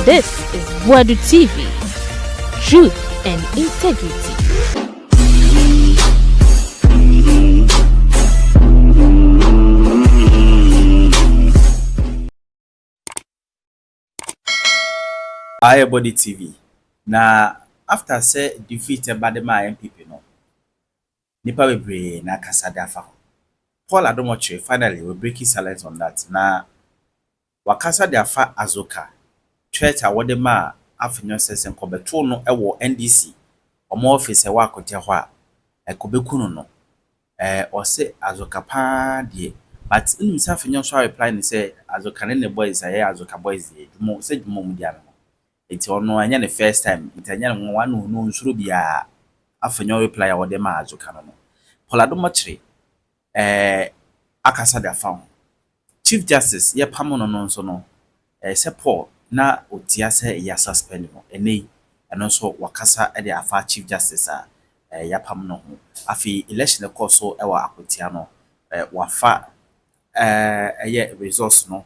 This is Boadu TV. Truth and integrity. Body TV. Na after say defeated by the MPP no. Nipa bebre na kasada fa. Paul Adom Otchere finally will break his silence on that. Na wakasa de afa azoka. Church awode ma afanyo sesen kobeto no ewo NDC. Omo office ewa akote ho a ekobekunu no. Ose azoka pa die. But in himself afanyo so reply ni say azoka ne boys aye azoka boys die. Mo say mo mu dia no. It's ono anya the first time itanya no one no nsuro bia afanyo reply awode ma azoka no. Paul Adom Otchere akasa da fa Chief Justice ye pamono no nso no se Paul na otia se ya suspend no ene eno so wakasa e de afa Chief Justice ya pam no ho afi election course so e wa akotia no wafa ye resource no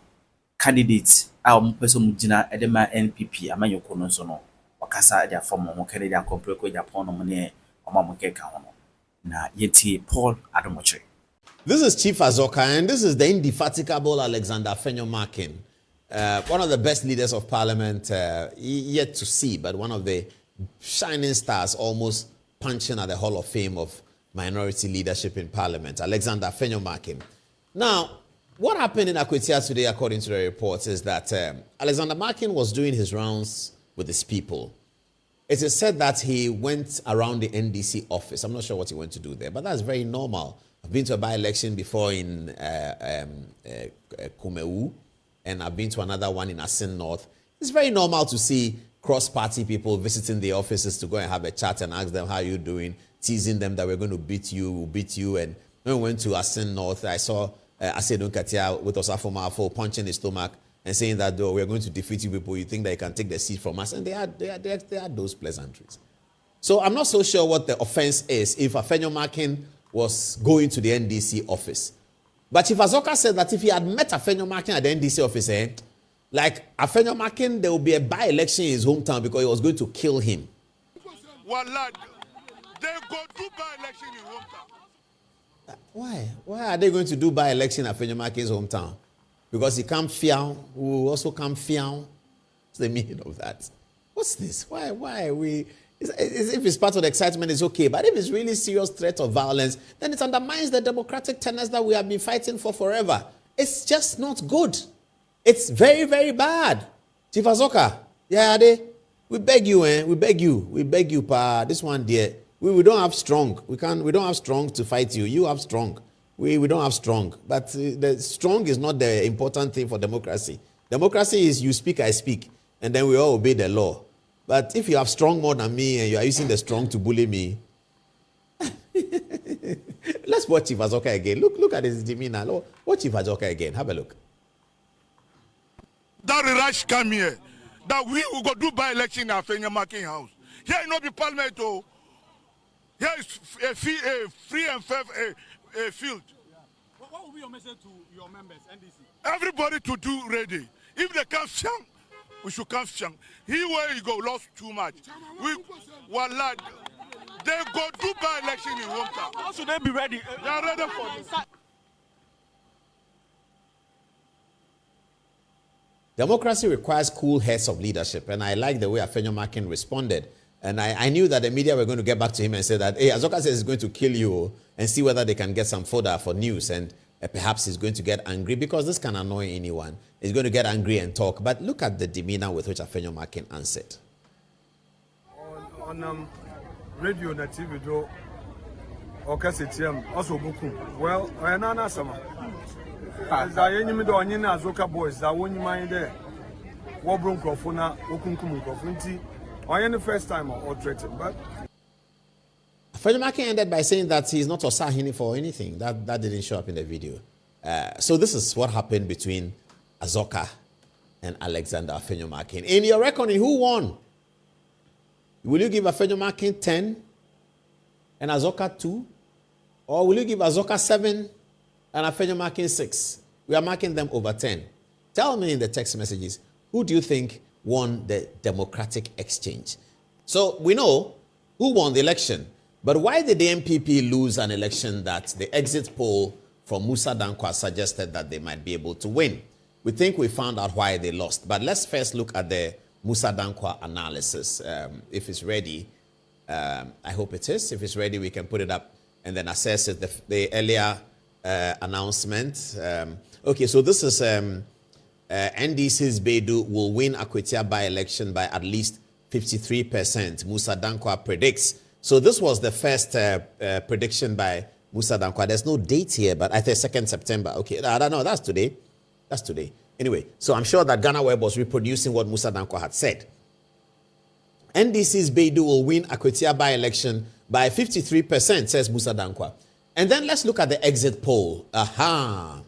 candidate a ompese mugina e de ma NPP amanyoko no nso no wakasa e de afa mo candidate akompreko Japan no ne omamokeka ho no na yeti Paul Adom Otchere. This is Chief Azoka, and this is the indefatigable Alexander Afenyo-Markin, one of the best leaders of parliament yet to see, but one of the shining stars almost punching at the Hall of Fame of minority leadership in parliament, Alexander Afenyo-Markin. Now, what happened in Akwetia today, according to the reports, is that Alexander Markin was doing his rounds with his people. It is said that he went around the NDC office. I'm not sure what he went to do there, but that's very normal. I've been to a by-election before in Kumeu, and I've been to another one in Asin North. It's very normal to see cross-party people visiting the offices to go and have a chat and ask them, how are you doing, teasing them that we're going to beat you, we'll beat you. And when we went to Asin North, I saw Adom Otchere with Osafo Mafo punching his stomach and saying that, we're going to defeat you people, you think that you can take the seat from us. And they had those pleasantries. So I'm not so sure what the offense is if Afenyo-Markin was going to the NDC office. But Chief Azoka said that if he had met Afenyo-Markin at the NDC office, like Afenyo-Markin, there will be a by-election in his hometown because he was going to kill him. Well, lad, they go do by-election in hometown. Why? Why are they going to do by-election at Afenyo-Markin's hometown? Because he can't fear, who also can't fear. What's the meaning of that? What's this? Why are we... If it's part of the excitement, it's okay. But if it's really serious threat of violence, then it undermines the democratic tenets that we have been fighting for forever. It's just not good. It's very, very bad. Chief Azoka, we beg you, we beg you, pa. This one, dear, we don't have strong. We don't have strong to fight you. You have strong. We don't have strong. But the strong is not the important thing for democracy. Democracy is you speak, I speak, and then we all obey the law. But if you have strong more than me and you are using the strong to bully me, let's watch Chief Azoka again. Look at his demeanor. Watch Chief Azoka again. Have a look. That rush come here. That we will go do by-election at Afenyo-Markin house. Here is not the parliament. Here is a free and fair field. What will be your message to your members, NDC? Everybody to do ready. If they can't fiang, we should come fiang. He where he go lost too much. Well, lad, they go do by-election in hometown. How should they be ready? They are ready for this. Democracy requires cool heads of leadership, and I like the way Afenyo-Markin responded. And I knew that the media were going to get back to him and say that, hey, Azoka says he's going to kill you, and see whether they can get some fodder for news. And perhaps he's going to get angry, because this can annoy anyone. He's going to get angry and talk. But look at the demeanor with which Afenyo-Markin answered. On radio and TV, do also well, I am not sama. As I am the onion Azoka boys, that one you mind there. Wobron Crofona, Okunkum Crofunti. I am the first time or threatened, but Afenyo-Markin ended by saying that he's not Osahini for anything. That didn't show up in the video. So this is what happened between Azoka and Alexander Afenyo-Markin. In your reckoning, who won? Will you give Afenyo-Markin 10 and Azoka 2? Or will you give Azoka 7 and Afenyo-Markin 6? We are marking them over 10. Tell me in the text messages, who do you think won the democratic exchange. So we know who won the election. But why did the MPP lose an election that the exit poll from Musa Dankwa suggested that they might be able to win? We think we found out why they lost. But let's first look at the Musa Dankwa analysis. If it's ready, I hope it is. If it's ready, we can put it up and then assess it. The earlier announcement. Okay, so this is NDC's Boadu will win Akwetia by-election by at least 53%. Musa Dankwa predicts. So this was the first prediction by Musa Dankwa. There's no date here, but I think 2nd September. Okay, I don't know. That's today. That's today. Anyway, so I'm sure that Ghana Web was reproducing what Musa Dankwa had said. NDC's Boadu will win Akwetia by-election by 53%, says Musa Dankwa. And then let's look at the exit poll. Aha.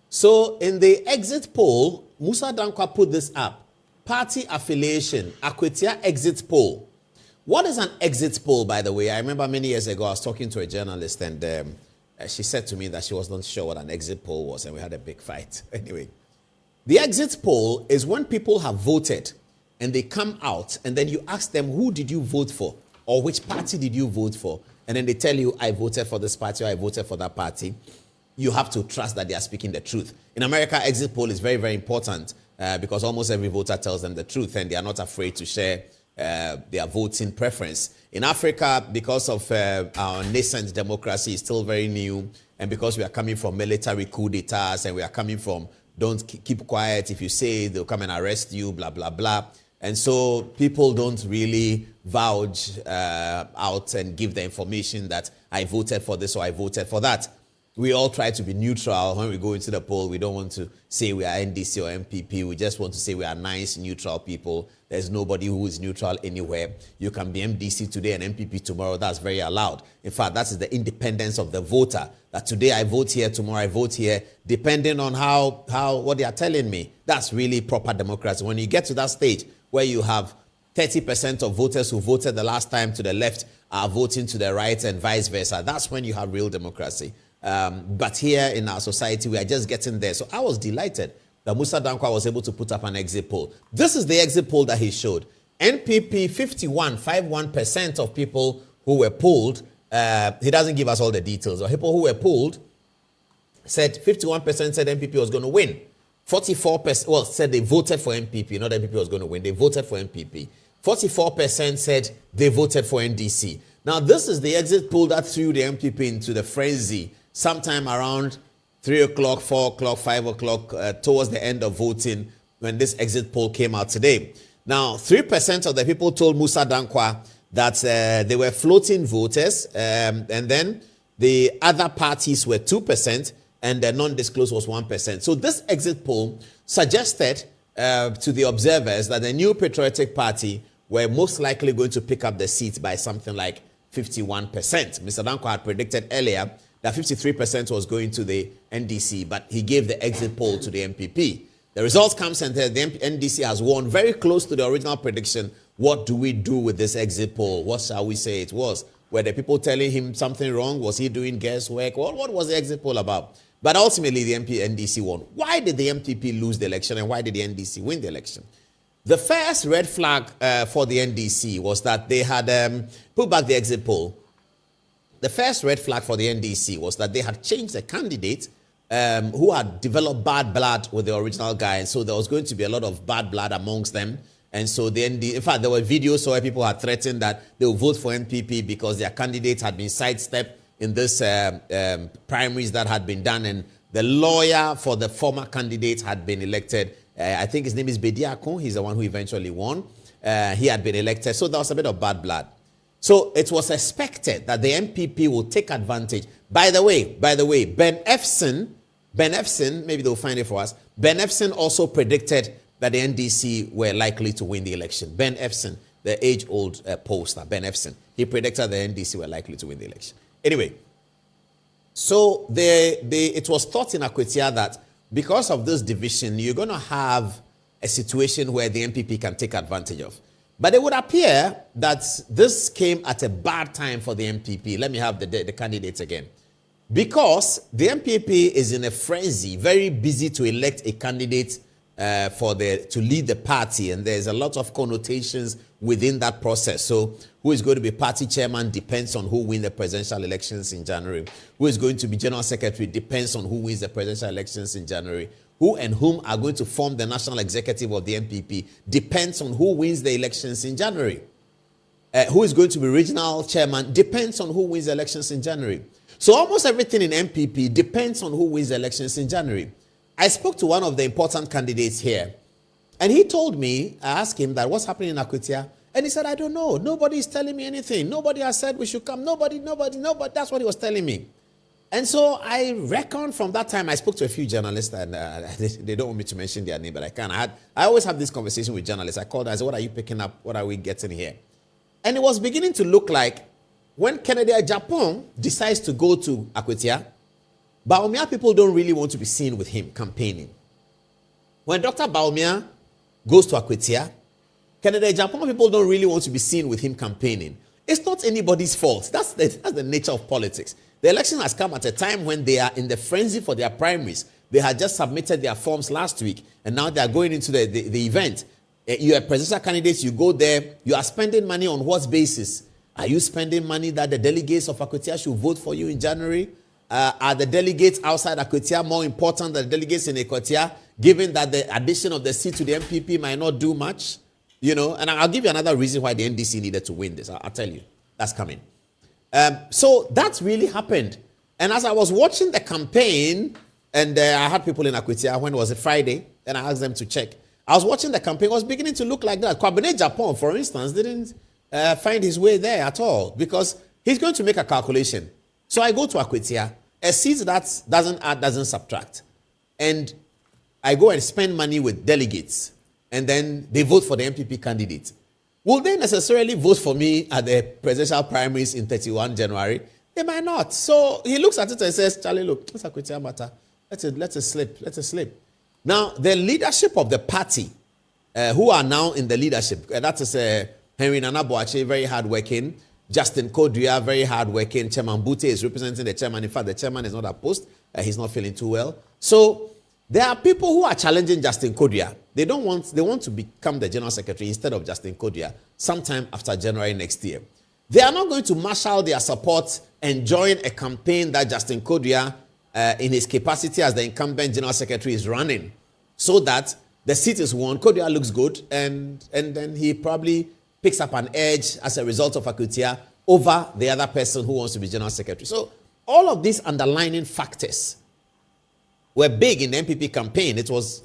So in the exit poll, Musa Dankwa put this up. Party affiliation, Akwetia exit poll. What is an exit poll, by the way? I remember many years ago, I was talking to a journalist and she said to me that she was not sure what an exit poll was and we had a big fight. Anyway, the exit poll is when people have voted and they come out and then you ask them, who did you vote for? Or which party did you vote for? And then they tell you, I voted for this party or I voted for that party. You have to trust that they are speaking the truth. In America, exit poll is very, very important because almost every voter tells them the truth and they are not afraid to share their voting preference. In Africa, because of our nascent democracy is still very new, and because we are coming from military coup d'etats and we are coming from don't keep quiet, if you say they'll come and arrest you, blah, blah, blah. And so people don't really vouch out and give the information that I voted for this or I voted for that. We all try to be neutral when we go into the poll. We don't want to say we are NDC or MPP. We just want to say we are nice, neutral people. There's nobody who is neutral anywhere. You can be MDC today and MPP tomorrow. That's very allowed. In fact, that is the independence of the voter. That today I vote here, tomorrow I vote here, depending on how what they are telling me. That's really proper democracy. When you get to that stage where you have 30% of voters who voted the last time to the left are voting to the right and vice versa, that's when you have real democracy. But here in our society, we are just getting there. So I was delighted that Musa Dankwa was able to put up an exit poll. This is the exit poll that he showed. NPP, 51% of people who were polled, he doesn't give us all the details, but people who were polled said 51% said NPP was going to win. 44%, well, said they voted for NPP, not NPP was going to win. They voted for NPP. 44% said they voted for NDC. Now, this is the exit poll that threw the MPP into the frenzy sometime around 3 o'clock, 4 o'clock, 5 o'clock, towards the end of voting when this exit poll came out today. Now, 3% of the people told Musa Dankwa that they were floating voters, and then the other parties were 2%, and the non-disclosed was 1%. So this exit poll suggested to the observers that the New Patriotic Party were most likely going to pick up the seats by something like 51%. Mr. Dankwa had predicted earlier that 53% was going to the NDC, but he gave the exit poll to the MPP. The results comes and the NDC has won very close to the original prediction. What do we do with this exit poll? What shall we say it was? Were the people telling him something wrong? Was he doing guesswork? What was the exit poll about? But ultimately, the NDC won. Why did the MPP lose the election and why did the NDC win the election? The first red flag for the NDC was that they had put back the exit poll. The first red flag for the NDC was that they had changed the candidate who had developed bad blood with the original guy. And so there was going to be a lot of bad blood amongst them. And so in fact, there were videos where people had threatened that they would vote for NPP because their candidate had been sidestepped in this primaries that had been done. And the lawyer for the former candidate had been elected. I think his name is Bediakon. He's the one who eventually won. He had been elected. So there was a bit of bad blood. So it was expected that the MPP will take advantage. By the way, Ben Efson, maybe they'll find it for us. Ben Efson also predicted that the NDC were likely to win the election. Ben Efson, the age-old pollster, Ben Efson, he predicted the NDC were likely to win the election. Anyway, so it was thought in Akwetia that because of this division, you're going to have a situation where the MPP can take advantage of. But it would appear that this came at a bad time for the MPP. Let me have the candidates again. Because the MPP is in a frenzy, very busy to elect a candidate to lead the party, and there's a lot of connotations within that process. So who is going to be party chairman depends on who wins the presidential elections in January. Who is going to be general secretary depends on who wins the presidential elections in January. Who and whom are going to form the national executive of the NPP depends on who wins the elections in January. Who is going to be regional chairman depends on who wins the elections in January. So almost everything in NPP depends on who wins the elections in January. I spoke to one of the important candidates here, and he told me, I asked him that what's happening in Akwetia, and he said, I don't know. Nobody is telling me anything. Nobody has said we should come. Nobody. That's what he was telling me. And so I reckon from that time, I spoke to a few journalists, and they don't want me to mention their name, but I can. I always have this conversation with journalists. I called, I said, what are you picking up? What are we getting here? And it was beginning to look like when Kennedy Japan decides to go to Akwetia, Bawumia people don't really want to be seen with him campaigning. When Dr. Bawumia goes to Akwetia, Kennedy Japan people don't really want to be seen with him campaigning. It's not anybody's fault. That's the nature of politics. The election has come at a time when they are in the frenzy for their primaries. They had just submitted their forms last week, and now they are going into the event. You are presidential candidates, you go there, you are spending money on what basis? Are you spending money that the delegates of Akwetia should vote for you in January? Are the delegates outside Akwetia more important than the delegates in Akwetia, given that the addition of the seat to the MPP might not do much? You know, and I'll give you another reason why the NDC needed to win this. I'll tell you. That's coming. So that's really happened. And as I was watching the campaign, and I had people in Akwetia when it was a Friday, and I asked them to check. I was watching the campaign, it was beginning to look like that. Kwabene Japan, for instance, didn't find his way there at all because he's going to make a calculation. So I go to Akwetia, a seat that doesn't add, doesn't subtract. And I go and spend money with delegates, and then they vote for the MPP candidate. Will they necessarily vote for me at the presidential primaries in 31 January? They might not. So he looks at it and says, Charlie, look, it's Akwetia matter. Let it slip. Now, the leadership of the party, who are now in the leadership, that is Henry Nana Boakye, very hardworking. Justin Kodua, very hardworking. Chairman Bute is representing the chairman. In fact, the chairman is not opposed. He's not feeling too well. So there are people who are challenging Justin Kodua. They want to become the general secretary instead of Justin Kodua sometime after January next year. They are not going to marshal their support and join a campaign that Justin Kodua, in his capacity as the incumbent general secretary, is running, so that the seat is won. Kodua looks good, and then he probably picks up an edge as a result of Akwetia over the other person who wants to be general secretary. So all of these underlying factors were big in the MPP campaign. It was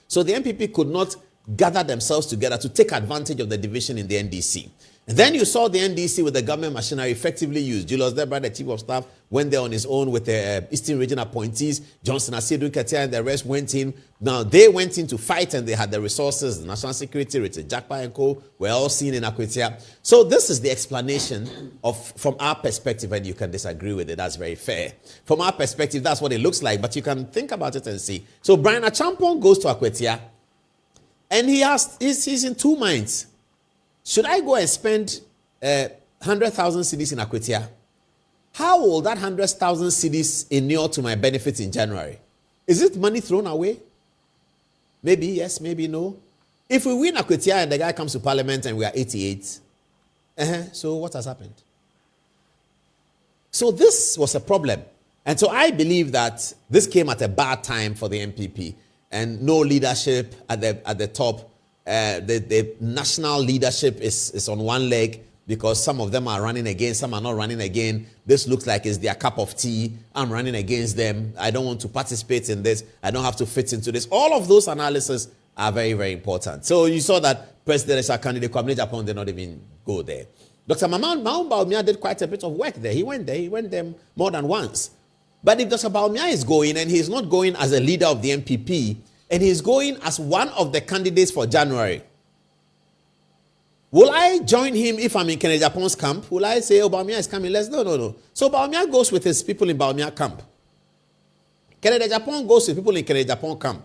so the MPP could not gather themselves together to take advantage of the division in the NDC. And then you saw the NDC with the government machinery effectively used. Julius Debra, the chief of staff, went there on his own with the Eastern Region appointees. Johnson Asiedu Ketia and the rest went in. Now, they went in to fight, and they had the resources. The National Security, Richard Jakpa and co. were all seen in Akwetia. So this is the explanation from our perspective, and you can disagree with it. That's very fair. From our perspective, that's what it looks like, but you can think about it and see. So Brian Achampong goes to Akwetia, and he's in two minds. Should I go and spend 100,000 cedis in Akwetia? How will that 100,000 cedis inure to my benefit in January? Is it money thrown away? Maybe yes, maybe no. If we win Akwetia and the guy comes to parliament and we are 88, so what has happened? So this was a problem. And so I believe that this came at a bad time for the MPP, and no leadership at the top. The national leadership is on one leg because some of them are running again, some are not running again. This looks like it's their cup of tea. I'm running against them. I don't want to participate in this. I don't have to fit into this. All of those analyses are very, very important. So you saw that presidential candidate Kwabene Japan did not even go there. Dr. Mahama Bawumia did quite a bit of work there. He went there more than once. But if Dr. Bawumia is going, and he's not going as a leader of the MPP, and he's going as one of the candidates for January, will I join him if I'm in Kennedy Japan's camp? Will I say, oh, Bawumia is coming? No. So Bawumia goes with his people in Bawumia camp. Kennedy Japan goes with people in Kennedy Japan camp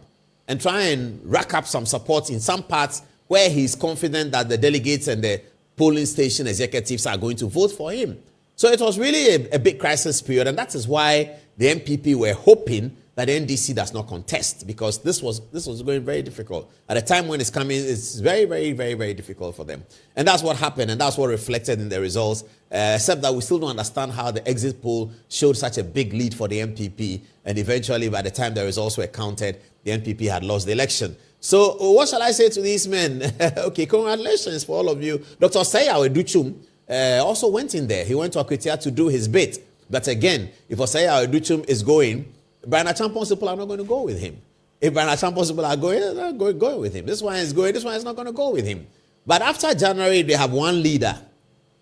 and try and rack up some support in some parts where he's confident that the delegates and the polling station executives are going to vote for him. So it was really a big crisis period, and that is why the MPP were hoping that NDC does not contest, because this was going very difficult. At the time when it's coming, it's very, very, very, very difficult for them. And that's what happened, and that's what reflected in the results, except that we still don't understand how the exit poll showed such a big lead for the NPP, and eventually by the time the results were counted, the NPP had lost the election. So what shall I say to these men? Okay, congratulations for all of you. Dr. Osei Aweduchum also went in there. He went to Akwetia to do his bit. But again, if Osei Aweduchum is going, Brian Achampong's people are not going to go with him. If Brian Achampong's people are going, they're not going with him. This one is going, this one is not going to go with him. But after January, they have one leader.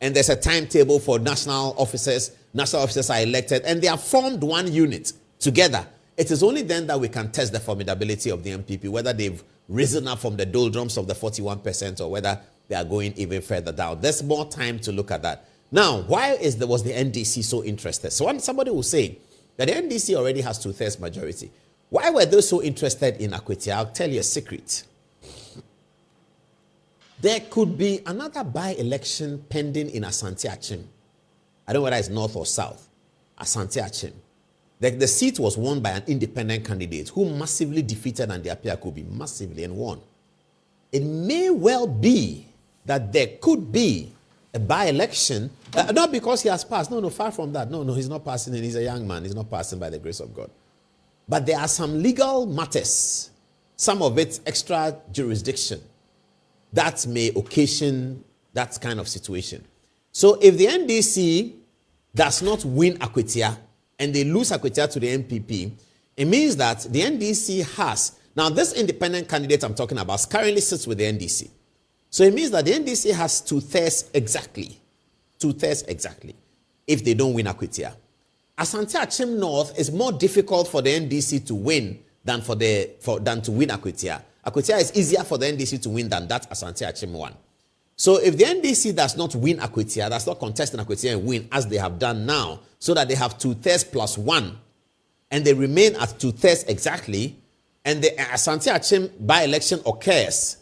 And there's a timetable for national officers. National officers are elected. And they have formed one unit together. It is only then that we can test the formidability of the NPP, whether they've risen up from the doldrums of the 41% or whether they are going even further down. There's more time to look at that. Now, why was the NDC so interested? So somebody will say that the NDC already has 2/3 majority. Why were they so interested in Akwetia? I'll tell you a secret. There could be another by-election pending in Asante Achim. I don't know whether it's north or south. Asante Achim. The seat was won by an independent candidate who massively defeated Andy Apiakubi, massively, and won. It may well be that there could be a by-election, not because he has passed. No, far from that. No, he's not passing, and he's a young man. He's not passing by the grace of God. But there are some legal matters, some of it extra jurisdiction, that may occasion that kind of situation. So if the NDC does not win Akwetia, and they lose Akwetia to the NPP, it means that the NDC has, now this independent candidate I'm talking about currently sits with the NDC. So it means that the NDC has 2/3 exactly. 2/3 exactly. If they don't win Akwetia. Asante Achim North is more difficult for the NDC to win than to win Akwetia. Akwetia is easier for the NDC to win than that Asante Achim one. So if the NDC does not win Akwetia, does not contest in Akwetia and win as they have done now, so that they have 2/3 plus 1, and they remain at 2/3 exactly, and the Asante Achim by-election occurs,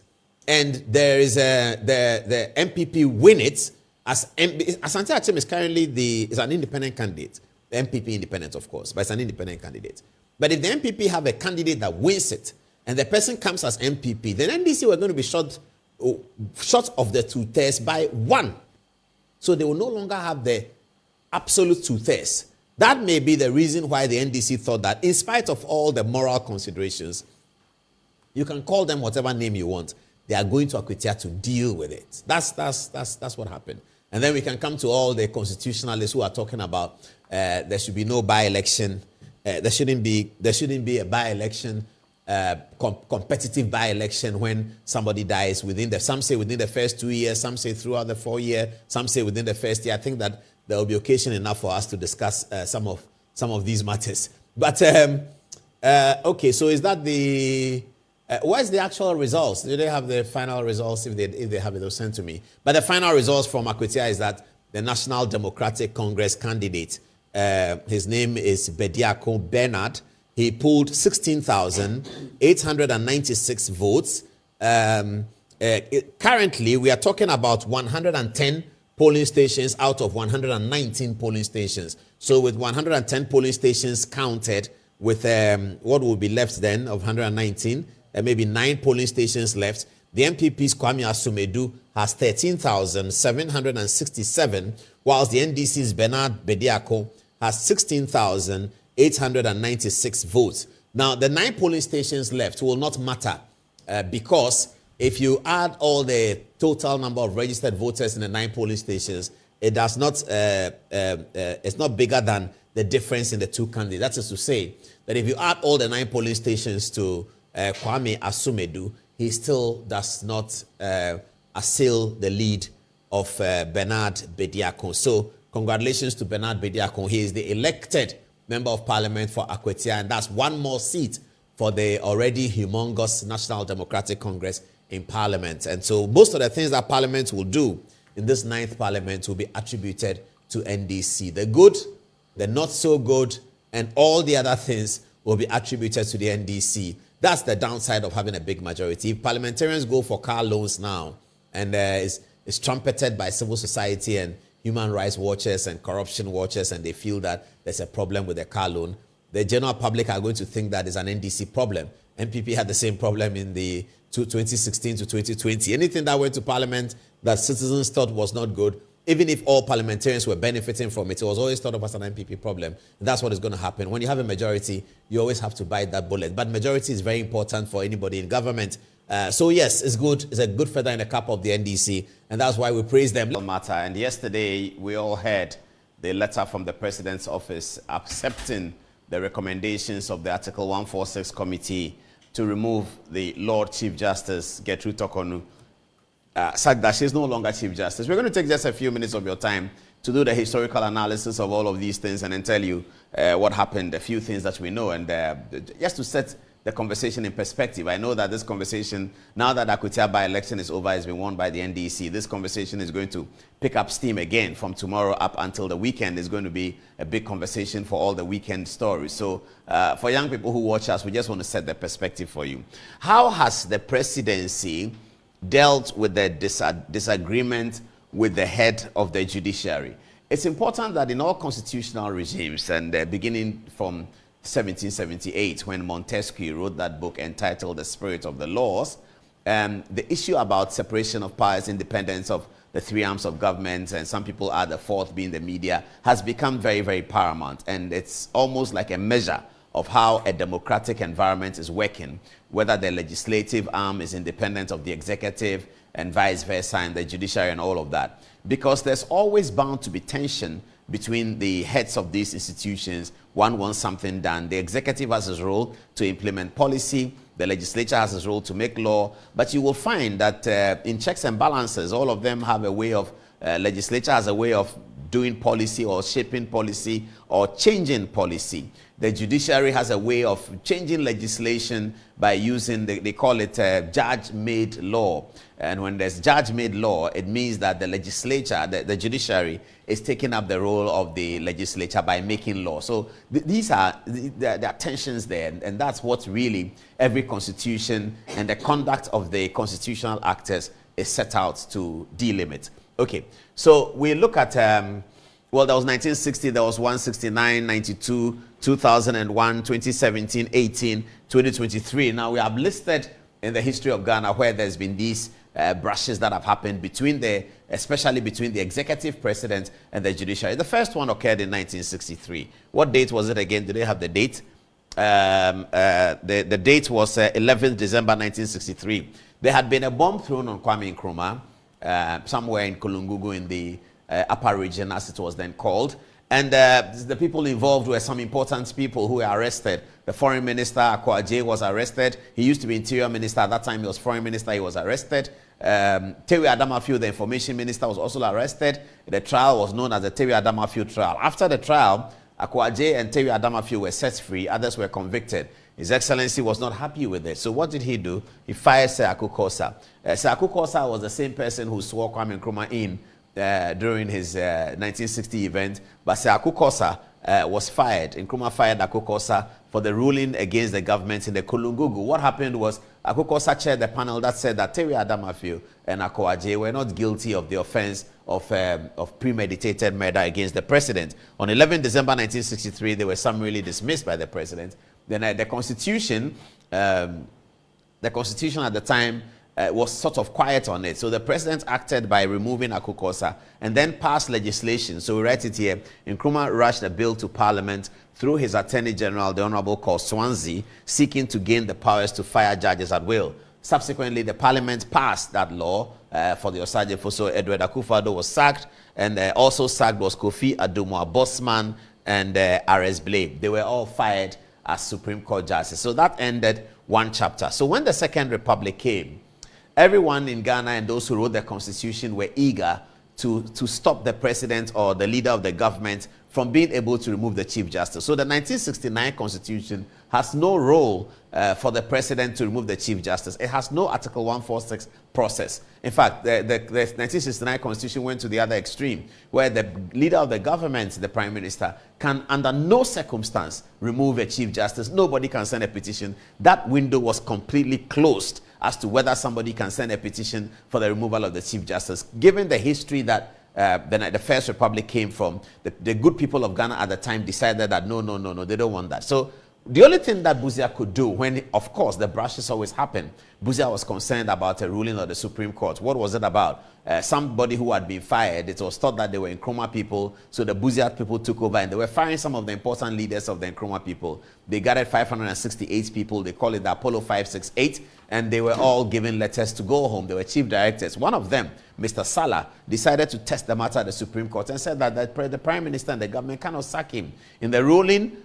and there is the NPP win it, Asante Achim is currently is an independent candidate, the NPP independent of course, but it's an independent candidate. But if the NPP have a candidate that wins it, and the person comes as NPP, then NDC were going to be short of the 2/3 by 1. So they will no longer have the absolute 2/3. That may be the reason why the NDC thought that in spite of all the moral considerations, you can call them whatever name you want, they are going to Akwetia to deal with it. That's what happened. And then we can come to all the constitutionalists who are talking about there should be no by-election. There shouldn't be a by-election. Competitive by-election when somebody dies some say within the first 2 years, some say throughout the 4 year, some say within the first year. I think that there will be occasion enough for us to discuss some of these matters. But okay, so is that where's the actual results? Do they have the final results? If they have it, they'll send to me. But the final results from Akwetia is that the National Democratic Congress candidate, his name is Bediako Bernard. He pulled 16,896 votes. Currently, we are talking about 110 polling stations out of 119 polling stations. So with 110 polling stations counted, with what will be left then of 119, maybe 9 polling stations left, the NPP's Kwame Asumedu has 13,767, whilst the NDC's Bernard Bediako has 16,896 votes. Now, the 9 polling stations left will not matter because if you add all the total number of registered voters in the 9 polling stations, it does not. It's not bigger than the difference in the 2 candidates. That is to say that if you add all the 9 polling stations to Kwame Asumedu, he still does not assail the lead of Bernard Bediako. So, congratulations to Bernard Bediako. He is the elected Member of Parliament for Akwetia, and that's 1 more seat for the already humongous National Democratic Congress in Parliament. And so most of the things that Parliament will do in this 9th Parliament will be attributed to NDC. The good, the not so good, and all the other things will be attributed to the NDC. That's the downside of having a big majority. If parliamentarians go for car loans now, and is trumpeted by civil society and human rights watchers and corruption watchers, and they feel that there's a problem with the car loan, the general public are going to think that is an NDC problem. NPP had the same problem in the 2016 to 2020. Anything that went to parliament that citizens thought was not good, even if all parliamentarians were benefiting from it, it was always thought of as an NPP problem. And that's what is going to happen. When you have a majority, you always have to bite that bullet. But majority is very important for anybody in government. So yes, it's good. It's a good feather in the cap of the NDC. And that's why we praise them. Matter. And yesterday, we all heard the letter from the president's office accepting the recommendations of the Article 146 committee to remove the Lord Chief Justice, Gertrude Torkorno. Said that she's no longer Chief Justice. We're going to take just a few minutes of your time to do the historical analysis of all of these things and then tell you what happened, a few things that we know, and just to set the conversation in perspective. I know that this conversation, now that Akwatia by-election is over, has been won by the NDC, this conversation is going to pick up steam again from tomorrow up until the weekend. Is going to be a big conversation for all the weekend stories. So for young people who watch us, we just want to set the perspective for you. How has the presidency dealt with the disagreement with the head of the judiciary? It's important that in all constitutional regimes, and beginning from 1778, when Montesquieu wrote that book entitled The Spirit of the Laws, the issue about separation of powers, independence of the three arms of government, and some people add the fourth being the media, has become very, very paramount. And it's almost like a measure of how a democratic environment is working, whether the legislative arm is independent of the executive and vice versa, and the judiciary and all of that. Because there's always bound to be tension between the heads of these institutions. One wants something done. The executive has his role to implement policy. The legislature has its role to make law. But you will find that in checks and balances, all of them have a way of, legislature has a way of doing policy or shaping policy or changing policy. The judiciary has a way of changing legislation by using, they call it judge-made law. And when there's judge-made law, it means that the legislature, the judiciary, is taking up the role of the legislature by making law. So these are, there are tensions there, and that's what really every constitution and the conduct of the constitutional actors is set out to delimit. Okay, so we look at, well, there was 1960, there was 169, 92, 2001, 2017, 18, 2023. Now we have listed in the history of Ghana where there's been these brushes that have happened between especially between the executive president and the judiciary. The first one occurred in 1963. What date was it again? Do they have the date? The date was 11th December 1963. There had been a bomb thrown on Kwame Nkrumah somewhere in Kulungugu in the upper region, as it was then called. And the people involved were some important people who were arrested. The foreign minister, Akwaje, was arrested. He used to be interior minister. At that time, he was foreign minister. He was arrested. Tewi Adamafiu, the information minister, was also arrested. The trial was known as the Tewi Adamafiu trial. After the trial, Akwaje and Tewi Adamafiu were set free. Others were convicted. His Excellency was not happy with it. So what did he do? He fired Sir Akukosa. Sir Akukosa was the same person who swore Kwame Nkrumah in during his 1960 event, but Sir Akukosa was fired. Nkrumah fired Akukosa for the ruling against the government in the Kulungugu. What happened was Akukosa chaired the panel that said that Tewi Adamafiu and Akwaje were not guilty of the offense of premeditated murder against the president. On 11 December 1963, they were summarily dismissed by the president. Then the constitution at the time was sort of quiet on it. So the president acted by removing Akukosa and then passed legislation. So we write it here. Nkrumah rushed a bill to parliament through his attorney general, the Honorable Col Swansea, seeking to gain the powers to fire judges at will. Subsequently, the parliament passed that law for the Osagyefo. So Edward Akufo-Addo was sacked, and also sacked was Kofi Adumoah Bosman and R.S. Blade. They were all fired as Supreme Court justices. So that ended one chapter. So when the Second Republic came, everyone in Ghana and those who wrote the constitution were eager to stop the president or the leader of the government from being able to remove the Chief Justice. So the 1969 constitution has no role for the president to remove the Chief Justice. It has no Article 146 process. In fact, the 1969 constitution went to the other extreme, where the leader of the government, the prime minister, can under no circumstance remove a Chief Justice. Nobody can send a petition. That window was completely closed as to whether somebody can send a petition for the removal of the Chief Justice. Given the history that the First Republic came from, the good people of Ghana at the time decided that no, they don't want that. So the only thing that Buzia could do when, of course, the brushes always happen, Buzia was concerned about a ruling of the Supreme Court. What was it about? Somebody who had been fired. It was thought that they were Nkrumah people, so the Buzia people took over and they were firing some of the important leaders of the Nkrumah people. They gathered 568 people. They call it the Apollo 568, and they were all given letters to go home. They were chief directors. One of them, Mr. Salah, decided to test the matter at the Supreme Court and said that the Prime Minister and the government cannot sack him. In the ruling,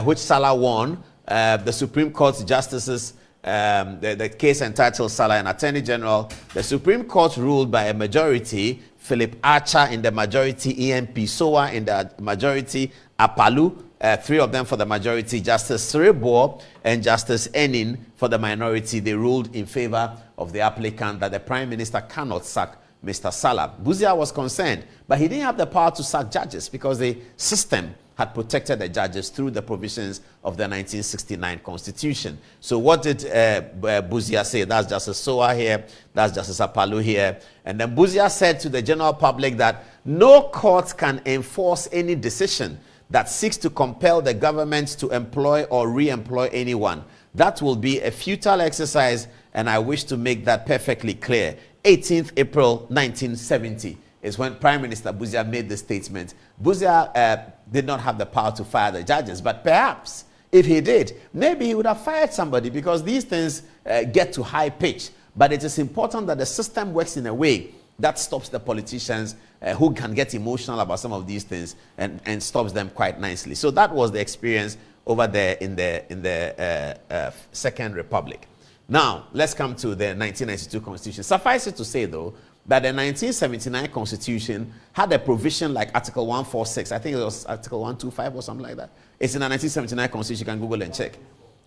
which Salah won, the Supreme Court justices, the case entitled Salah and Attorney General, the Supreme Court ruled by a majority, Philip Archer in the majority, EMP Sowa in the majority, Apalu, three of them for the majority, Justice Srebo and Justice Enin for the minority. They ruled in favor of the applicant that the Prime Minister cannot sack Mr. Salah. Buzia was concerned, but he didn't have the power to sack judges because the system had protected the judges through the provisions of the 1969 Constitution. So what did Buzia say? That's Justice Sowa here, that's Justice Apalu here. And then Buzia said to the general public that no court can enforce any decision that seeks to compel the government to employ or re-employ anyone. That will be a futile exercise, and I wish to make that perfectly clear. 18th April 1970 is when Prime Minister Buzia made the statement. Buzia did not have the power to fire the judges, but perhaps if he did, maybe he would have fired somebody, because these things get to high pitch. But it is important that the system works in a way that stops the politicians who can get emotional about some of these things and stops them quite nicely. So that was the experience over there in the Second Republic. Now, let's come to the 1992 Constitution. Suffice it to say, though, that the 1979 Constitution had a provision like Article 146. I think it was Article 125 or something like that. It's in the 1979 Constitution. You can Google and check.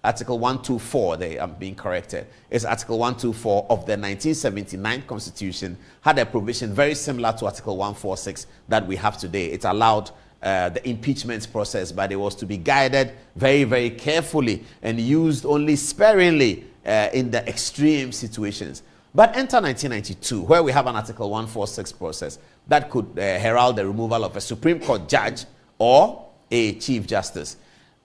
Article 124, they are being corrected. It's Article 124 of the 1979 Constitution had a provision very similar to Article 146 that we have today. It allowed the impeachment process, but it was to be guided very, very carefully and used only sparingly in the extreme situations. But enter 1992, where we have an Article 146 process that could herald the removal of a Supreme Court judge or a Chief Justice.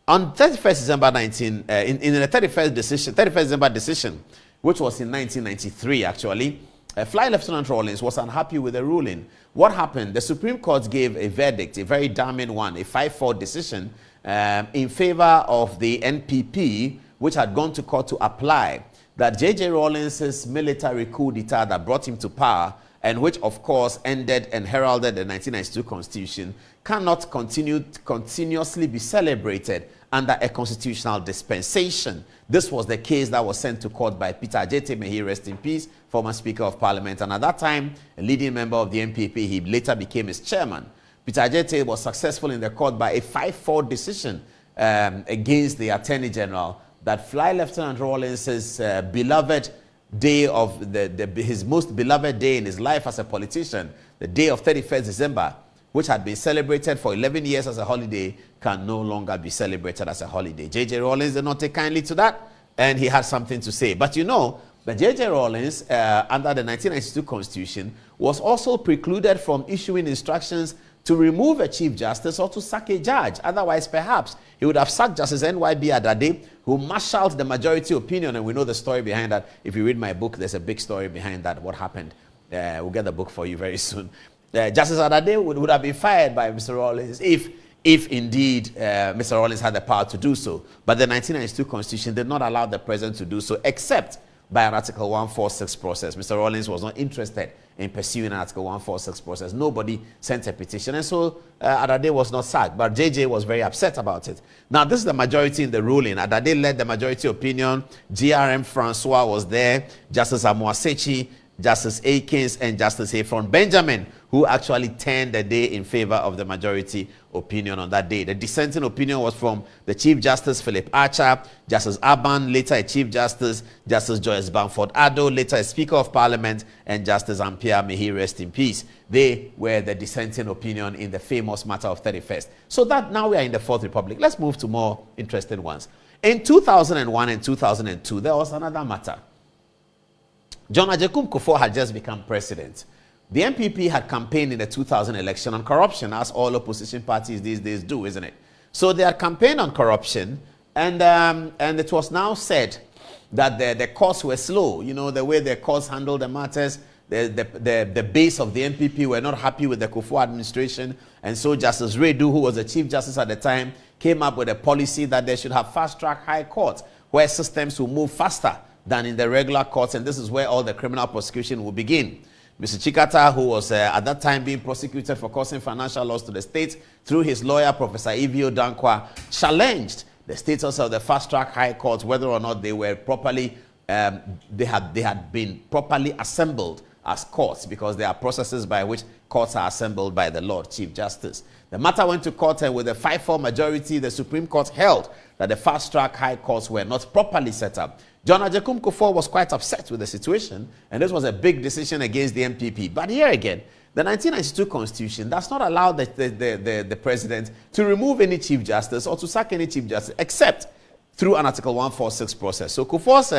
On 31st December in the 31st December decision, which was in 1993 actually, Fly Lieutenant Rawlings was unhappy with the ruling. What happened? The Supreme Court gave a verdict, a very damning one, a 5-4 decision in favor of the NPP, which had gone to court to apply that J.J. Rawlings' military coup d'etat that brought him to power, and which of course ended and heralded the 1992 Constitution, cannot continuously be celebrated under a constitutional dispensation. This was the case that was sent to court by Peter Adjete, may he rest in peace, former Speaker of Parliament, and at that time, a leading member of the NPP. He later became its chairman. Peter Adjete was successful in the court by a 5-4 decision against the Attorney General that Fly Lieutenant Rawlings' beloved day of his most beloved day in his life as a politician, the day of 31st December, which had been celebrated for 11 years as a holiday, can no longer be celebrated as a holiday. J.J. Rawlings did not take kindly to that, and he had something to say. But you know, that J.J. Rawlings, under the 1992 Constitution, was also precluded from issuing instructions to remove a Chief Justice or to sack a judge. Otherwise, perhaps, he would have sacked Justice N.Y.B. Adade, who marshaled the majority opinion, and we know the story behind that. If you read my book, there's a big story behind that, what happened. We'll get the book for you very soon. Justice Adade would have been fired by Mr. Rawlings if indeed Mr. Rawlings had the power to do so. But the 1992 Constitution did not allow the president to do so, except by an Article 146 process. Mr. Rawlings was not interested in pursuing an Article 146 process. Nobody sent a petition, and so Adade was not sacked. But JJ was very upset about it. Now, this is the majority in the ruling. Adade led the majority opinion. GRM Francois was there. Justice Amoasechi, Justice Akins, and Justice Efron Benjamin, who actually turned the day in favor of the majority opinion on that day. The dissenting opinion was from the Chief Justice Philip Archer, Justice Aban, later a Chief Justice, Justice Joyce Bamford Addo, later a Speaker of Parliament, and Justice Ampere, may he rest in peace. They were the dissenting opinion in the famous matter of 31st. So that now we are in the Fourth Republic. Let's move to more interesting ones. In 2001 and 2002, there was another matter. John Agyekum Kufuor had just become president The MPP had campaigned in the 2000 election on corruption, as all opposition parties these days do, isn't it? So they had campaigned on corruption, and it was now said that the courts were slow. You know, the way the courts handled the matters, the base of the MPP were not happy with the Kufuor administration, and so Justice Redu, who was the Chief Justice at the time, came up with a policy that they should have fast-track high courts, where systems will move faster than in the regular courts, and this is where all the criminal prosecution will begin. Mr. Chikata, who was at that time being prosecuted for causing financial loss to the state, through his lawyer, Professor Evio Dankwa, challenged the status of the fast-track high courts, whether or not they were properly, they had been properly assembled as courts, because there are processes by which courts are assembled by the Lord Chief Justice. The matter went to court, and with a 5-4 majority, the Supreme Court held that the fast-track high courts were not properly set up. John Mahama Kufuor was quite upset with the situation, and this was a big decision against the MPP. But here again, the 1992 Constitution does not allow the president to remove any Chief Justice or to sack any Chief Justice, except through an Article 146 process. So Kufuor's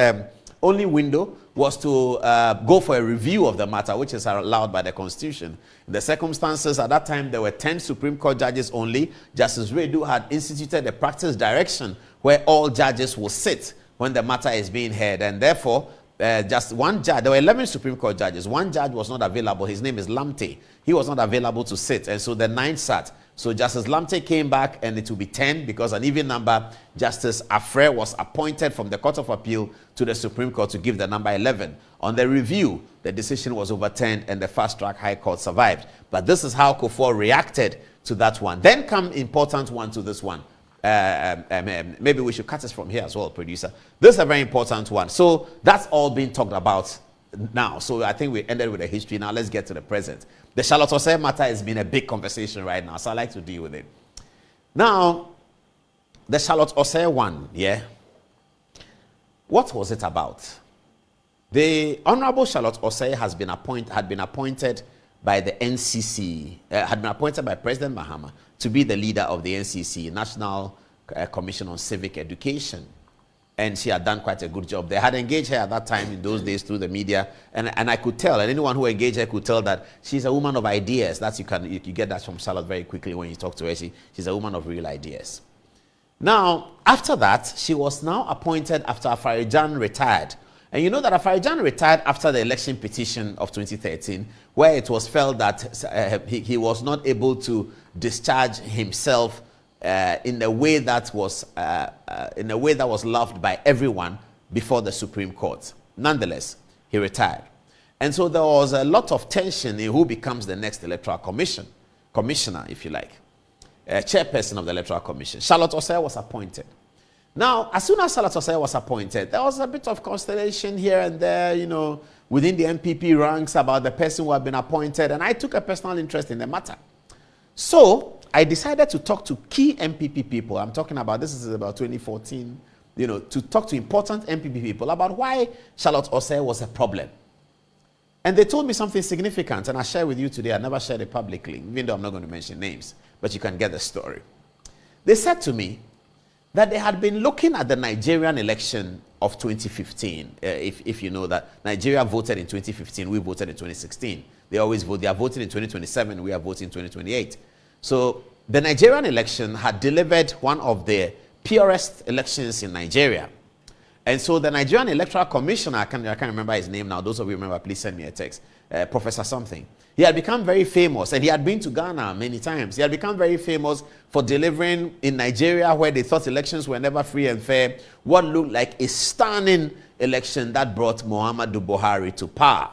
only window was to go for a review of the matter, which is allowed by the Constitution. In the circumstances at that time, there were 10 Supreme Court judges only. Justice Redu had instituted a practice direction where all judges will sit when the matter is being heard, and therefore just one judge, there were 11 Supreme Court judges, one judge was not available. His name is Lamte. He was not available to sit, and so the 9 sat. So Justice Lamte came back, and it will be 10 because an even number. Justice Afre was appointed from the Court of Appeal to the Supreme Court to give the number 11. On the review, the decision was overturned and the fast-track High Court survived. But this is how Kufuor reacted to that one. Then come important one to this one. Maybe we should cut this from here as well, producer. This is a very important one. So that's all being talked about now. So I think we ended with the history. Now let's get to the present. The Charlotte Osei matter has been a big conversation right now, so I like to deal with it. Now, the Charlotte Osei one, yeah? What was it about? The Honorable Charlotte Osei had been appointed by the NCC, had been appointed by President Mahama to be the leader of the NCC, National Commission on Civic Education. And she had done quite a good job. They had engaged her at that time in those days through the media. And I could tell, and anyone who engaged her could tell that she's a woman of ideas. That's you get that from Charlotte very quickly when you talk to her. She's a woman of real ideas. Now, after that, she was now appointed after Afarijan retired. And you know that Afarijan retired after the election petition of 2013, where it was felt that he was not able to discharge himself in a way that was loved by everyone before the Supreme Court. Nonetheless, he retired. And so there was a lot of tension in who becomes the next Electoral Commissioner, if you like, chairperson of the Electoral Commission. Charlotte Osei was appointed. Now, as soon as Charlotte Osei was appointed, there was a bit of constellation here and there, you know, within the MPP ranks about the person who had been appointed, and I took a personal interest in the matter. So I decided to talk to key MPP people. I'm talking about, this is about 2014, you know, to talk to important MPP people about why Charlotte Osei was a problem. And they told me something significant, and I share with you today. I never shared it publicly, even though I'm not going to mention names, but you can get the story. They said to me that they had been looking at the Nigerian election of 2015. If you know that Nigeria voted in 2015, we voted in 2016. They always vote. They are voting in 2027. We are voting in 2028. So the Nigerian election had delivered one of the purest elections in Nigeria. And so the Nigerian Electoral Commissioner, I can't remember his name now. Those of you remember, please send me a text. Professor something. He had become very famous, and he had been to Ghana many times. He had become very famous for delivering in Nigeria, where they thought elections were never free and fair, what looked like a stunning election that brought Muhammadu Buhari to power.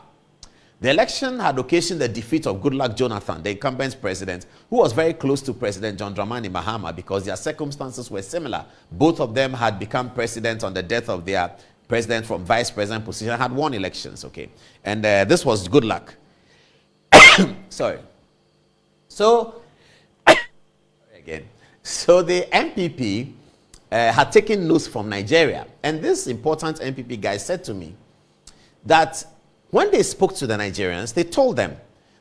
The election had occasioned the defeat of Goodluck Jonathan, the incumbent president, who was very close to President John Mahama because their circumstances were similar. Both of them had become president on the death of their president from vice president position, had won elections, okay? And this was Goodluck. Sorry. So, again. So the MPP had taken notes from Nigeria. And this important MPP guy said to me that when they spoke to the Nigerians, they told them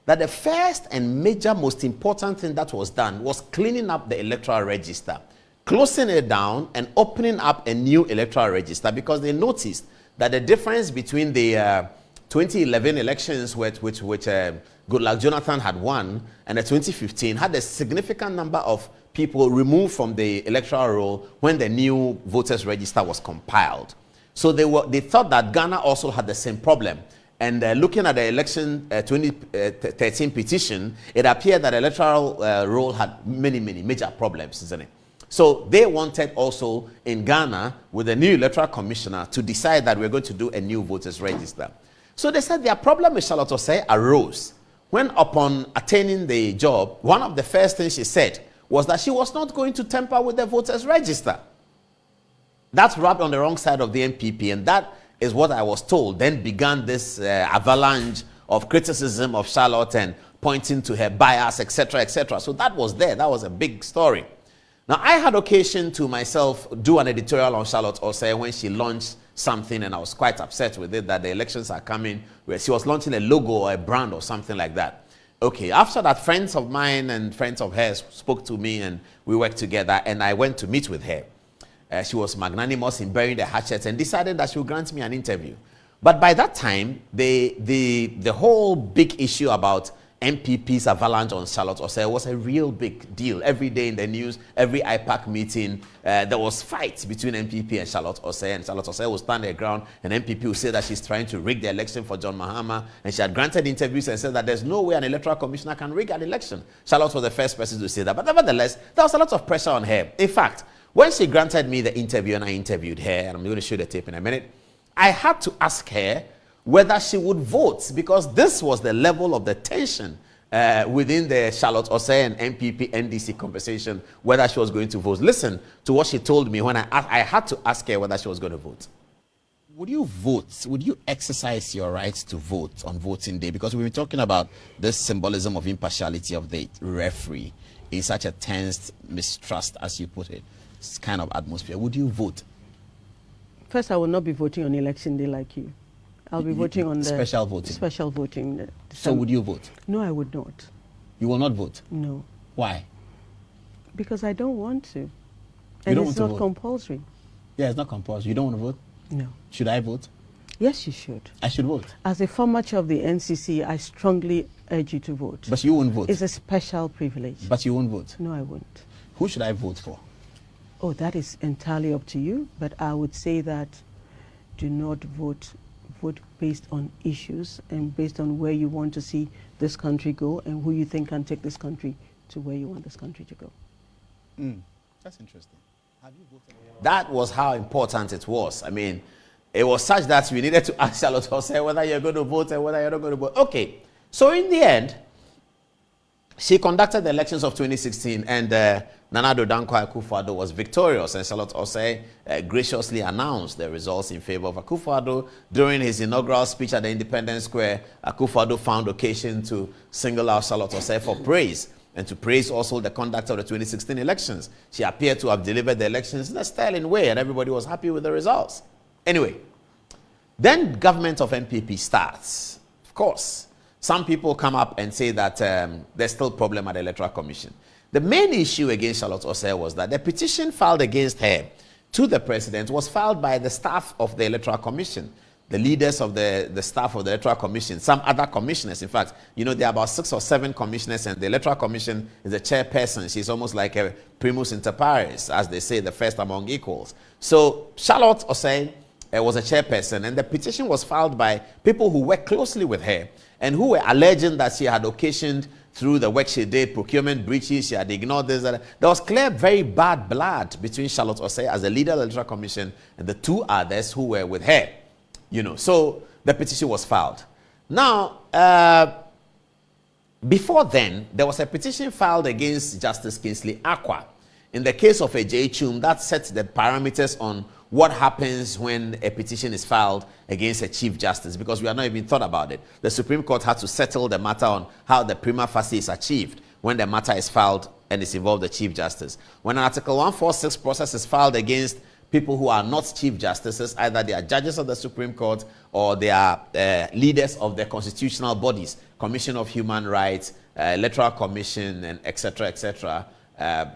that the first and major, most important thing that was done was cleaning up the electoral register, closing it down and opening up a new electoral register, because they noticed that the difference between the 2011 elections, which Goodluck Jonathan had won, and the 2015 had a significant number of people removed from the electoral roll when the new voters register was compiled. So they thought that Ghana also had the same problem. And looking at the election 2013 petition, it appeared that the electoral roll had many major problems, isn't it? So they wanted also in Ghana, with the new electoral commissioner, to decide that we're going to do a new voters register. So they said their problem with Charlotte Osei arose when, upon attaining the job, one of the first things she said was that she was not going to tamper with the voters register. That's rubbed on the wrong side of the NPP, and that is what I was told. Then began this avalanche of criticism of Charlotte and pointing to her bias, etc., etc. So that was there. That was a big story. Now, I had occasion to myself do an editorial on Charlotte Osei when she launched something, and I was quite upset with it that the elections are coming, where she was launching a logo or a brand or something like that. Okay, after that, friends of mine and friends of hers spoke to me, and we worked together, and I went to meet with her. She was magnanimous in burying the hatchet and decided that she would grant me an interview. But by that time, the whole big issue about MPP's avalanche on Charlotte Osei was a real big deal. Every day in the news, every IPAC meeting, there was fights between MPP and Charlotte Osei, and Charlotte Osei would stand her ground, and MPP would say that she's trying to rig the election for John Mahama, and she had granted interviews and said that there's no way an electoral commissioner can rig an election. Charlotte was the first person to say that, but nevertheless, there was a lot of pressure on her. In fact, when she granted me the interview and I interviewed her, and I'm going to show the tape in a minute, I had to ask her whether she would vote, because this was the level of the tension within the Charlotte Osei and MPP NDC conversation, whether she was going to vote. Listen to what she told me when I had to ask her whether she was going to vote. Would you vote? Would you exercise your right to vote on voting day? Because we've been talking about this symbolism of impartiality of the referee in such a tense mistrust, as you put it, kind of atmosphere. Would you vote? First, I will not be voting on election day like you. I'll be voting on the special voting. Special voting. So would you vote? No, I would not. You will not vote? No. Why? Because I don't want to. You And don't it's want to not vote? compulsory. Yeah, it's not compulsory. You don't want to vote? No. Should I vote? Yes, you should. I should vote. As a former chair of the NCC, I strongly urge you to vote. But you won't vote? It's a special privilege. But you won't vote? No, I won't. Who should I vote for? Oh, that is entirely up to you. But I would say that do not vote. Vote based on issues and based on where you want to see this country go and who you think can take this country to where you want this country to go. That's interesting. Have you voted? That was how important it was. I mean, it was such that we needed to ask Charlotte Osei whether you're going to vote and whether you're not going to vote. Okay, so in the end, she conducted the elections of 2016, and Nana Addo Dankwa Akufo-Addo was victorious, and Charlotte Osei graciously announced the results in favor of Akufo-Addo. During his inaugural speech at the Independence Square, Akufo-Addo found occasion to single out Charlotte Osei for praise, and to praise also the conduct of the 2016 elections. She appeared to have delivered the elections in a sterling way, and everybody was happy with the results. Anyway, then government of NPP starts. Of course, some people come up and say that there's still a problem at the Electoral Commission. The main issue against Charlotte Osei was that the petition filed against her to the president was filed by the staff of the Electoral Commission, the leaders of the staff of the Electoral Commission, some other commissioners. In fact, you know, there are about 6 or 7 commissioners, and the Electoral Commission is a chairperson. She's almost like a primus inter pares, as they say, the first among equals. So Charlotte Osei was a chairperson, and the petition was filed by people who work closely with her and who were alleging that she had occasioned, through the work she did, procurement breaches. She had ignored this. There was clear, very bad blood between Charlotte Osei as a leader of the Electoral Commission and the 2 others who were with her. You know, so the petition was filed. Now, before then, there was a petition filed against Justice Kingsley Acquah. In the case of A.J. Chum, that sets the parameters on what happens when a petition is filed against a Chief Justice, because we have not even thought about it. The Supreme Court had to settle the matter on how the prima facie is achieved when the matter is filed and it's involved the Chief Justice. When an Article 146 process is filed against people who are not Chief Justices, either they are judges of the Supreme Court or they are leaders of the constitutional bodies, Commission of Human Rights, Electoral Commission, and etc., etc.,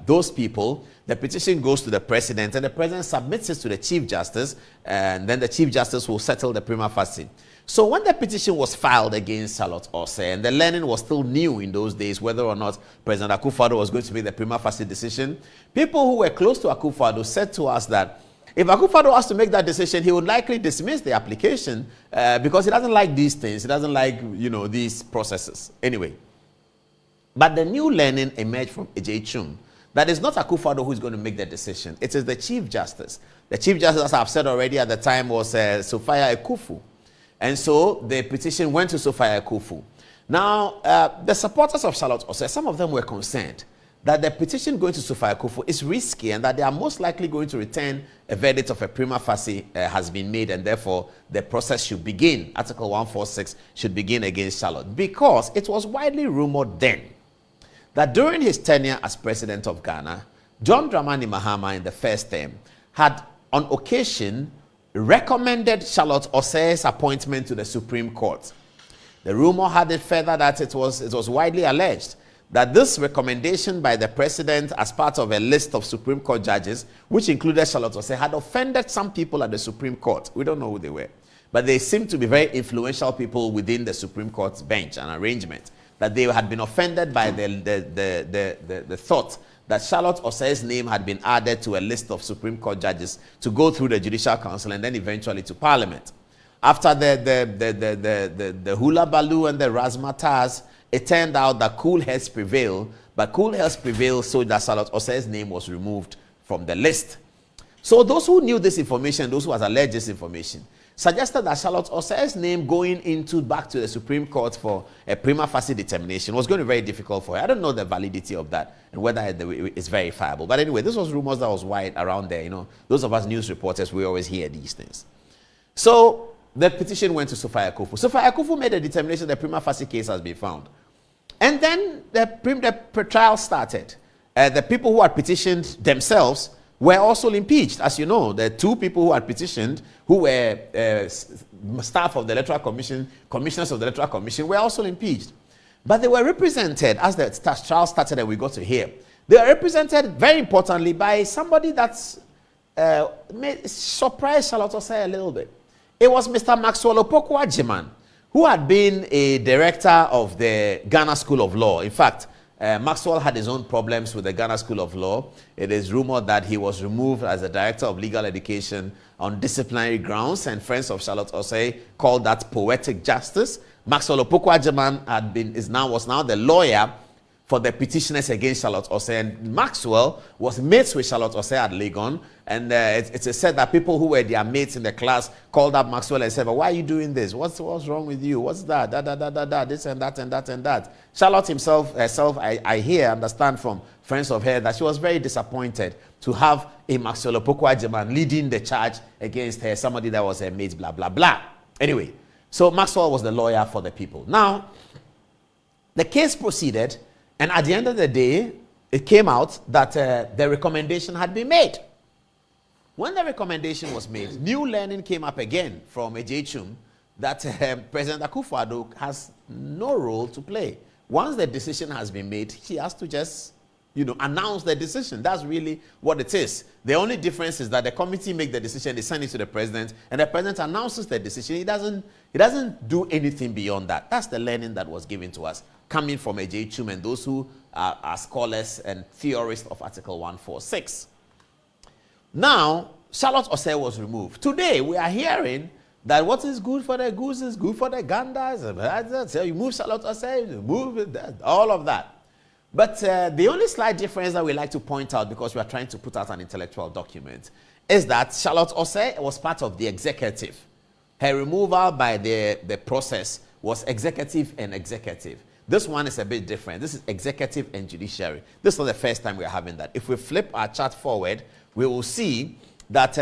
those people, the petition goes to the president, and the president submits it to the Chief Justice, and then the Chief Justice will settle the prima facie. So when the petition was filed against Charlotte Osei, and the learning was still new in those days, whether or not President Akufo-Addo was going to make the prima facie decision, people who were close to Akufo-Addo said to us that if Akufo-Addo has to make that decision, he would likely dismiss the application because he doesn't like these things. He doesn't like, these processes. Anyway, but the new learning emerged from Ejechum that it's not Akufo-Addo who is going to make the decision. It is the Chief Justice. The Chief Justice, as I've said already at the time, was Sophia Ekufu. And so the petition went to Sophia Ekufu. Now, the supporters of Charlotte Osei, some of them were concerned that the petition going to Sophia Ekufu is risky and that they are most likely going to return a verdict of a prima facie has been made, and therefore the process should begin. Article 146 should begin against Charlotte, because it was widely rumored then that during his tenure as president of Ghana, John Mahama in the first term had on occasion recommended Charlotte Osei's appointment to the Supreme Court. The rumor had it further that it was widely alleged that this recommendation by the president as part of a list of Supreme Court judges, which included Charlotte Osei, had offended some people at the Supreme Court. We don't know who they were, but they seemed to be very influential people within the Supreme Court's bench and arrangement, that they had been offended by the thought that Charlotte Osei's name had been added to a list of Supreme Court judges to go through the Judicial Council and then eventually to Parliament. After the hula baloo and the razzmatazz, it turned out that cool heads prevailed, but cool heads prevailed so that Charlotte Osei's name was removed from the list. So those who knew this information, those who had alleged this information, suggested that Charlotte Osei's name going back to the Supreme Court for a prima facie determination was going to be very difficult for her. I don't know the validity of that and whether it's verifiable. But anyway, this was rumors that was wide around there. Those of us news reporters, we always hear these things. So the petition went to Sophia Ekufu. Sophia Ekufu made a determination that the prima facie case has been found. And then the trial started. The people who had petitioned themselves were also impeached. As you know, the two people who had petitioned, who were staff of the Electoral Commission, commissioners of the Electoral Commission, were also impeached. But they were represented, as the trial started and we got to hear, they were represented very importantly by somebody that's surprised Charlotte Osei a little bit. It was Mr. Maxwell Opoku-Agyeman, who had been a director of the Ghana School of Law. In fact, Maxwell had his own problems with the Ghana School of Law. It is rumored that he was removed as the director of legal education on disciplinary grounds, and friends of Charlotte Osei called that poetic justice. Maxwell Opoku-Agyeman was now the lawyer for the petitioners against Charlotte Osei, and Maxwell was mates with Charlotte Osei at Legon, and it's said that people who were their mates in the class called up Maxwell and said, "But why are you doing this? What's wrong with you? What's that? This and that and that and that." Charlotte herself, I understand from friends of hers that she was very disappointed to have a Maxwell Opoku-Agyeman leading the charge against her, somebody that was her mate, blah, blah, blah. Anyway, so Maxwell was the lawyer for the people. Now, the case proceeded, and at the end of the day, it came out that the recommendation had been made. When the recommendation was made, new learning came up again from Ejechum that President Akufo-Addo has no role to play. Once the decision has been made, he has to just, announce the decision. That's really what it is. The only difference is that the committee make the decision, they send it to the president, and the president announces the decision. He doesn't do anything beyond that. That's the learning that was given to us, coming from Ejechum and those who are scholars and theorists of Article 146. Now, Charlotte Osei was removed. Today, we are hearing that what is good for the goose is good for the ganders. So you move Charlotte Osei, you move all of that. But the only slight difference that we like to point out, because we are trying to put out an intellectual document, is that Charlotte Osei was part of the executive. Her removal by the process was executive and executive. This one is a bit different. This is executive and judiciary. This is not the first time we are having that. If we flip our chart forward, we will see that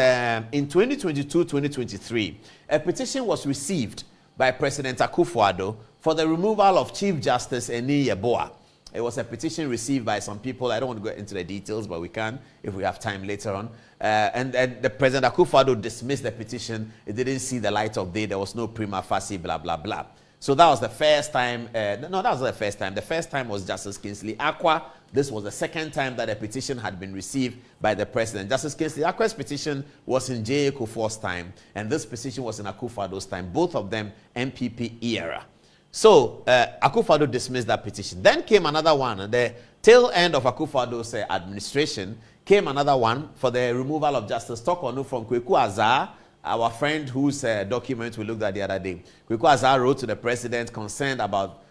in 2022-2023, a petition was received by President Akufo-Addo for the removal of Chief Justice Eni Yeboah. It was a petition received by some people. I don't want to go into the details, but we can if we have time later on. And the President Akufo-Addo dismissed the petition. It didn't see the light of day. There was no prima facie, blah, blah, blah. So that was the first time. No, that was not the first time. The first time was Justice Kingsley Akwa. This was the second time that a petition had been received by the president. Justice Kingsley Akwa's petition was in J.A. Kufuor's time, and this petition was in Akufo-Addo's time, both of them MPP era. So Akufo-Addo dismissed that petition. Then came another one. The tail end of Akufo-Addo's administration came another one for the removal of Justice Torkorno from Kweku Azar, our friend whose document we looked at the other day. Kweku Azar wrote to the president concerned about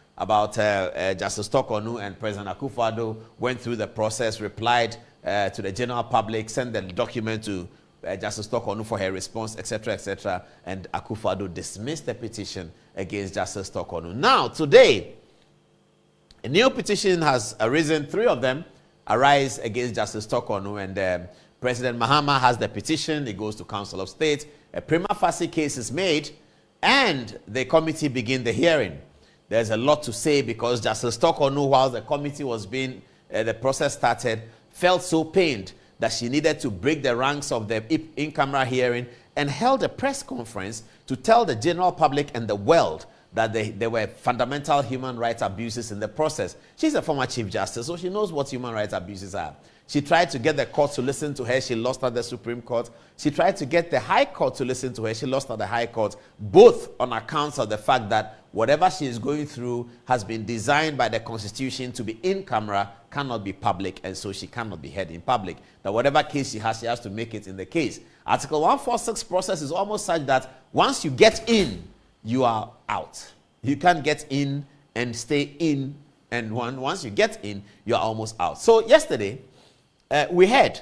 Justice Torkorno, and President Akufo-Addo went through the process, replied to the general public, sent the document to Justice Torkorno for her response, etc., etc., and Akufo-Addo dismissed the petition against Justice Torkorno. Now, today, a new petition has arisen. 3 of them arise against Justice Torkorno, and President Mahama has the petition. It goes to Council of State. A prima facie case is made, and the committee begin the hearing. There's a lot to say because Justice Torkorno, while the committee was being, the process started, felt so pained that she needed to break the ranks of the in-camera hearing and held a press conference to tell the general public and the world that there were fundamental human rights abuses in the process. She's a former Chief Justice, so she knows what human rights abuses are. She tried to get the court to listen to her. She lost at the Supreme Court. She tried to get the High Court to listen to her. She lost at the High Court, both on account of the fact that whatever she is going through has been designed by the Constitution to be in camera, cannot be public, and so she cannot be heard in public. That whatever case she has to make it in the case. Article 146 process is almost such that once you get in, you are out. You can't get in and stay in, and once you get in, you are almost out. So yesterday, we heard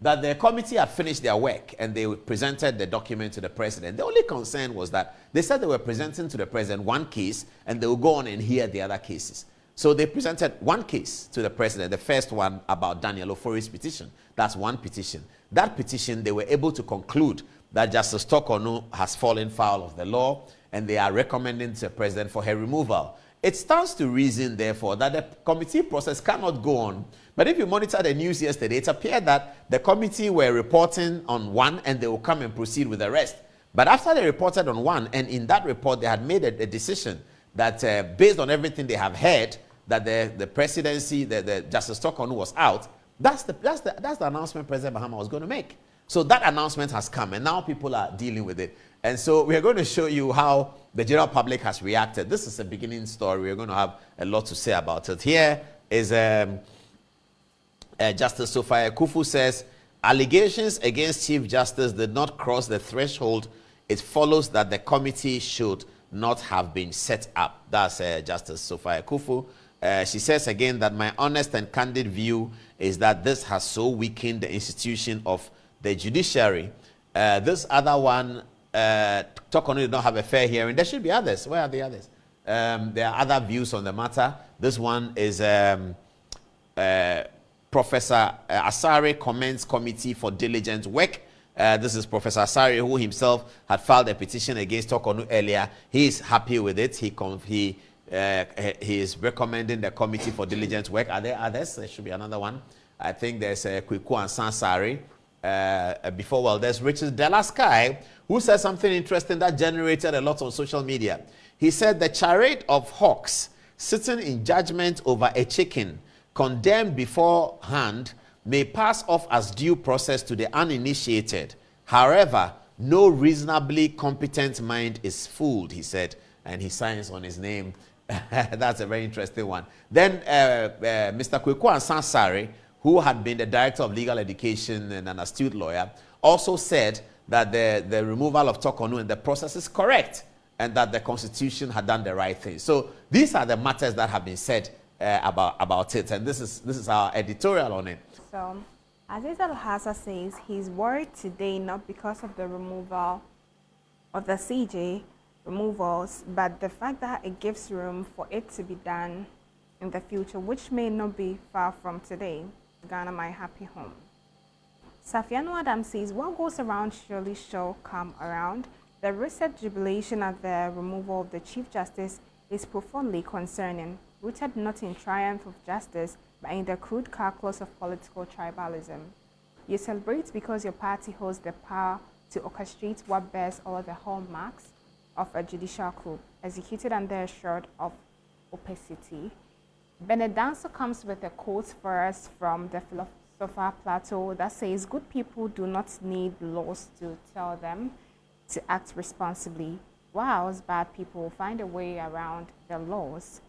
that the committee had finished their work and they presented the document to the president. The only concern was that they said they were presenting to the president one case and they will go on and hear the other cases. So they presented one case to the president, the first one about Daniel Ofori's petition. That's one petition. That petition, they were able to conclude that Justice Torkorno has fallen foul of the law and they are recommending to the president for her removal. It stands to reason, therefore, that the committee process cannot go on. But if you monitor the news yesterday, it appeared that the committee were reporting on one and they will come and proceed with the rest. But after they reported on one, and in that report they had made a decision that based on everything they have heard, that the presidency, the Justice Torkorno was out, that's the announcement President Mahama was going to make. So that announcement has come, and now people are dealing with it. And so we are going to show you how the general public has reacted. This is a beginning story. We're going to have a lot to say about it. Here is Justice Sophia Kufu says, allegations against Chief Justice did not cross the threshold. It follows that the committee should not have been set up. That's Justice Sophia Kufu. She says again that my honest and candid view is that this has so weakened the institution of the judiciary. This other one, Torkorno did not have a fair hearing. There should be others. Where are the others? There are other views on the matter. This one is Professor Asare commends committee for diligent work. This is Professor Asare, who himself had filed a petition against Torkorno earlier. He is happy with it. He is recommending the committee for diligent work. Are there others? There should be another one. I think there's Kweku and Sansari. There's Richard Delasky, who said something interesting that generated a lot on social media. He said the charade of hawks sitting in judgment over a chicken condemned beforehand may pass off as due process to the uninitiated. However, no reasonably competent mind is fooled, he said, and he signs on his name. That's a very interesting one. Then Mr. Kweku Sansari, who had been the director of legal education and an astute lawyer, also said that the removal of Torkorno in the process is correct and that the Constitution had done the right thing. So these are the matters that have been said about it, and this is our editorial on it. So, Aziz Al-Hassa says he's worried today not because of the removal of the CJ removals, but the fact that it gives room for it to be done in the future, which may not be far from today. Ghana, my happy home. Safiano Adam says, what goes around surely shall come around. The recent jubilation at the removal of the Chief Justice is profoundly concerning, rooted not in triumph of justice, but in the crude calculus of political tribalism. You celebrate because your party holds the power to orchestrate what bears all the hallmarks of a judicial coup, executed under a shirt of opacity. Benedanso comes with a quote for us from the philosopher Plato that says, good people do not need laws to tell them to act responsibly, whilst bad people find a way around the laws.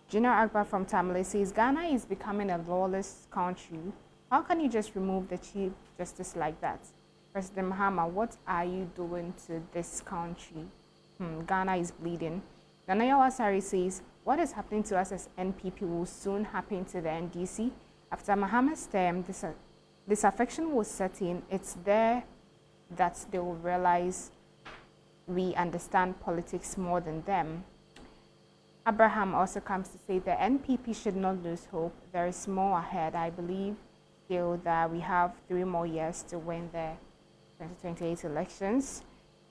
Junior Akbar from Tamale says, Ghana is becoming a lawless country. How can you just remove the Chief Justice like that? President Mahama, what are you doing to this country? Ghana is bleeding. Adom Otchere says, what is happening to us as NPP will soon happen to the NDC. After Mahama's term, disaffection will set in. It's there that they will realize we understand politics more than them. Abraham also comes to say the NPP should not lose hope. There is more ahead. I believe still that we have 3 more years to win the 2028 elections.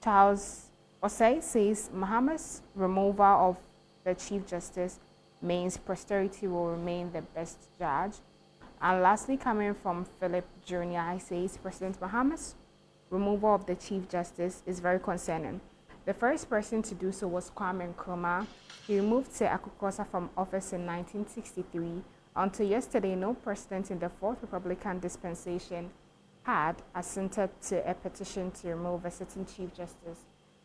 Charles Osei says Mahama's removal of the Chief Justice means posterity will remain the best judge. And lastly, coming from Philip Jr., he says President Mahama's removal of the Chief Justice is very concerning. The first person to do so was Kwame Nkrumah. He removed Sir Akukosa from office in 1963. Until yesterday, no president in the Fourth Republican dispensation had assented to a petition to remove a certain Chief Justice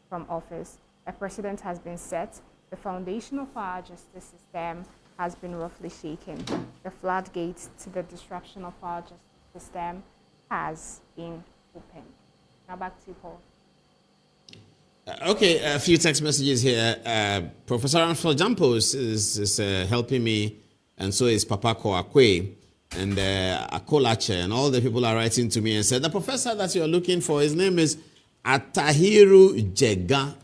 from office. A precedent has been set. The foundation of our justice system has been roughly shaken. The floodgates to the disruption of our justice system has been opened. Now back to you, Paul. Okay, a few text messages here. Professor Ramsford Jampos is helping me, and so is Papa Koakwe and Akolache, and all the people are writing to me and said, the professor that you're looking for, his name is Atahiru Jega,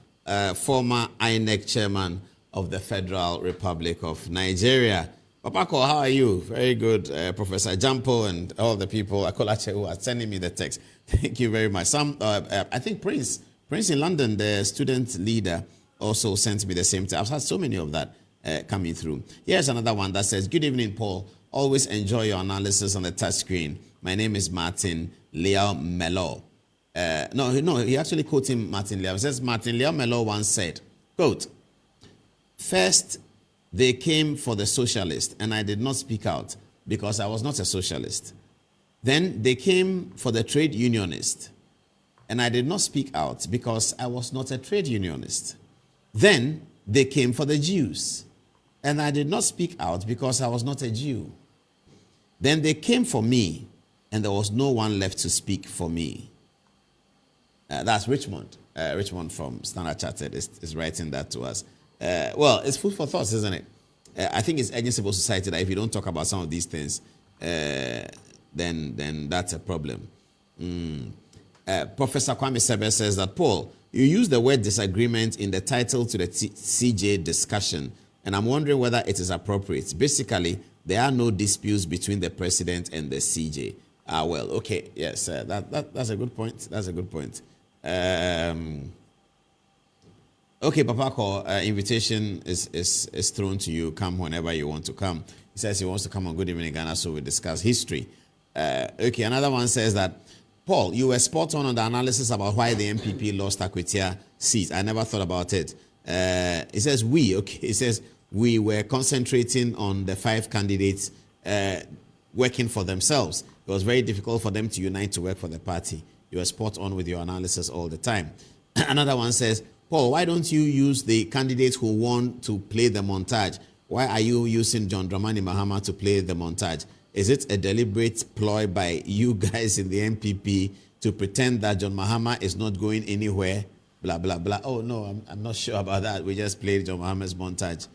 former INEC chairman of the Federal Republic of Nigeria. Papa Ko, how are you? Very good, Professor Jampo and all the people, Akolache, who are sending me the text. Thank you very much. Some, I think Prince in London, the student leader, also sent me the same text. I've had so many of that coming through. Here's another one that says, good evening, Paul. Always enjoy your analysis on the touch screen. My name is Martin Leo Melo. No, he actually quoting Martin Leo. He says, Martin Leo Melo once said, quote, first, they came for the socialist, and I did not speak out because I was not a socialist. Then they came for the trade unionist, and I did not speak out because I was not a trade unionist. Then they came for the Jews, and I did not speak out because I was not a Jew. Then they came for me, and there was no one left to speak for me. That's Richmond. Richmond from Standard Chartered is writing that to us. Well, it's food for thought, isn't it? I think it's urging civil society that if you don't talk about some of these things, then that's a problem. Professor Kwame Sebe says that, Paul, you use the word disagreement in the title to the CJ discussion, and I'm wondering whether it is appropriate. Basically, there are no disputes between the president and the CJ. Well, okay, yes, that's a good point. That's a good point. Okay, Papako, invitation is thrown to you. Come whenever you want to come. He says he wants to come on Good Evening Ghana, so we discuss history. Okay, another one says that, Paul, you were spot on the analysis about why the MPP lost Akwetia seat. I never thought about it. It says it says we were concentrating on the 5 candidates working for themselves. It was very difficult for them to unite to work for the party. You were spot on with your analysis all the time. Another one says, Paul, why don't you use the candidates who want to play the montage? Why are you using John Dramani Mahama to play the montage? Is it a deliberate ploy by you guys in the MPP to pretend that John Mahama is not going anywhere? Blah, blah, blah. Oh, no, I'm not sure about that. We just played John Mahama's montage.